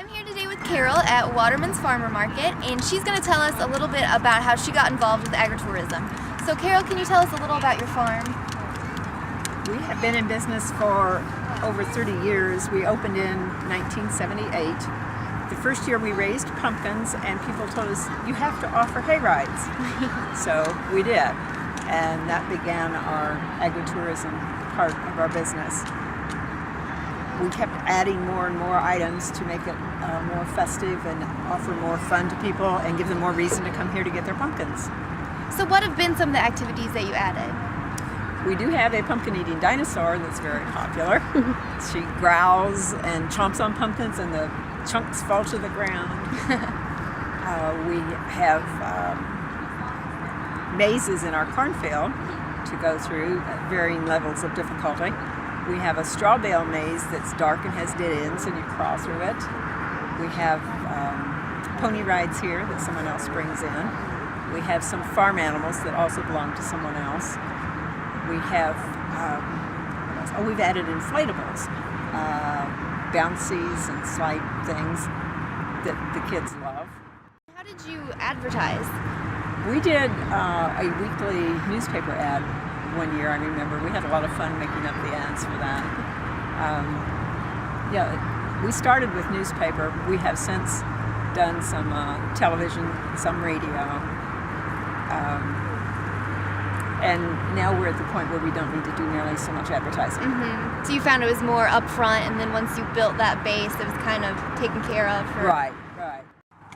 I'm here today with Carol at Waterman's Farmer Market, and she's going to tell us a little bit about how she got involved with agritourism. So Carol, can you tell us a little about your farm? We have been in business for over 30 years. We opened in 1978. The first year we raised pumpkins and people told us, you have to offer hay rides. So we did, and that began our agritourism part of our business. We kept adding more and more items to make it more festive and offer more fun to people and give them more reason to come here to get their pumpkins. So what have been some of the activities that you added? We do have a pumpkin-eating dinosaur that's very popular. She growls and chomps on pumpkins and the chunks fall to the ground. We have mazes in our cornfield to go through at varying levels of difficulty. We have a straw bale maze that's dark and has dead ends and you crawl through it. We have pony rides here that someone else brings in. We have some farm animals that also belong to someone else. We have, we've added inflatables, bouncies and slide things that the kids love. How did you advertise? We did a weekly newspaper ad one year, I remember. We had a lot of fun making up the ads for that. We started with newspaper. We have since done some television, some radio. And now we're at the point where we don't need to do nearly so much advertising. Mm-hmm. So you found it was more upfront, and then once you built that base, it was kind of taken care of? Right.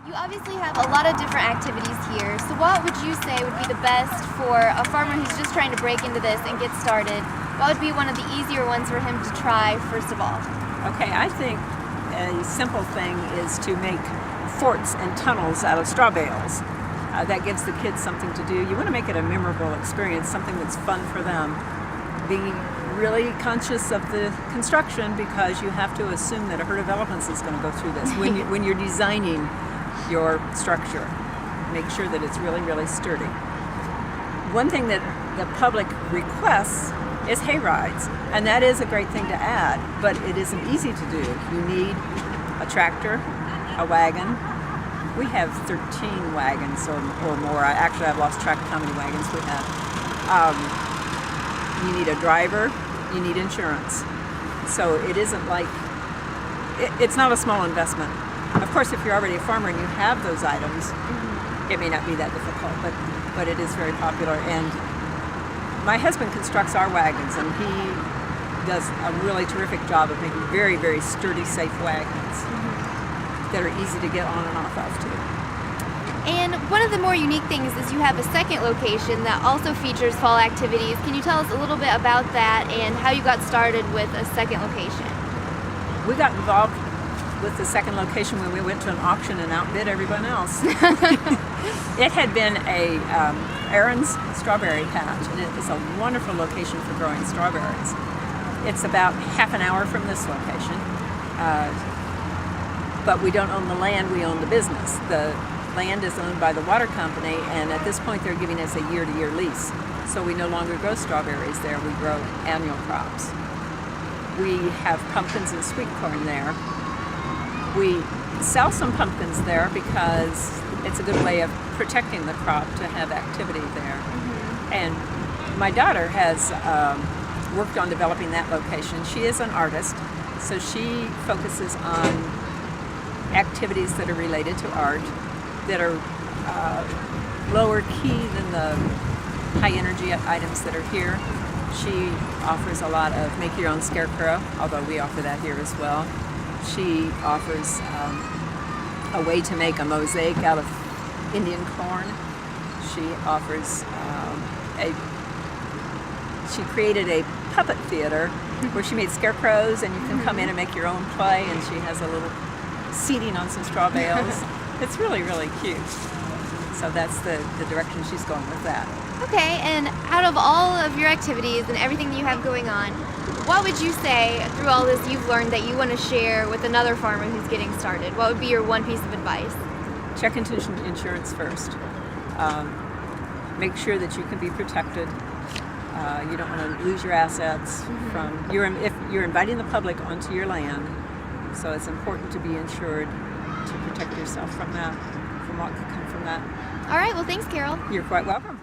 You obviously have a lot of different activities here, so what would you say would be the best for a farmer who's just trying to break into this and get started? What would be one of the easier ones for him to try, first of all? Okay, I think a simple thing is to make forts and tunnels out of straw bales. That gives the kids something to do. You want to make it a memorable experience, something that's fun for them. Be really conscious of the construction because you have to assume that a herd of elephants is going to go through this. When you're designing your structure, make sure that it's really, really sturdy. One thing that the public requests is hay rides, and that is a great thing to add, but it isn't easy to do. You need a tractor, a wagon. We have 13 wagons or more. I've lost track of how many wagons we have. You need a driver, you need insurance. So it isn't like, it's not a small investment. Of course, if you're already a farmer and you have those items, it may not be that difficult, but it is very popular. And my husband constructs our wagons, and he does a really terrific job of making very, very sturdy, safe wagons that are easy to get on and off of, too. And one of the more unique things is you have a second location that also features fall activities. Can you tell us a little bit about that and how you got started with a second location? We got involved with the second location when we went to an auction and outbid everyone else. It had been a Aaron's strawberry patch, and it is a wonderful location for growing strawberries. It's about half an hour from this location, but we don't own the land, we own the business. The land is owned by the water company, and at this point they're giving us a year-to-year lease. So we no longer grow strawberries there, we grow annual crops. We have pumpkins and sweet corn there. We sell some pumpkins there because it's a good way of protecting the crop to have activity there. And my daughter has worked on developing that location. She is an artist, so she focuses on activities that are related to art, that are lower key than the high energy items that are here. She offers a lot of make your own scarecrow, although we offer that here as well. She offers a way to make a mosaic out of Indian corn. She offers she created a puppet theater where she made scarecrows and you can come in and make your own play, and she has a little seating on some straw bales. It's really, really cute. So that's the direction she's going with that. Okay, and out of all of your activities and everything that you have going on, what would you say through all this you've learned that you want to share with another farmer who's getting started? What would be your one piece of advice? Check into insurance first. Make sure that you can be protected. You don't want to lose your assets from if you're inviting the public onto your land. So it's important to be insured to protect yourself from that, from what could come from that. All right, well, thanks, Carol. You're quite welcome.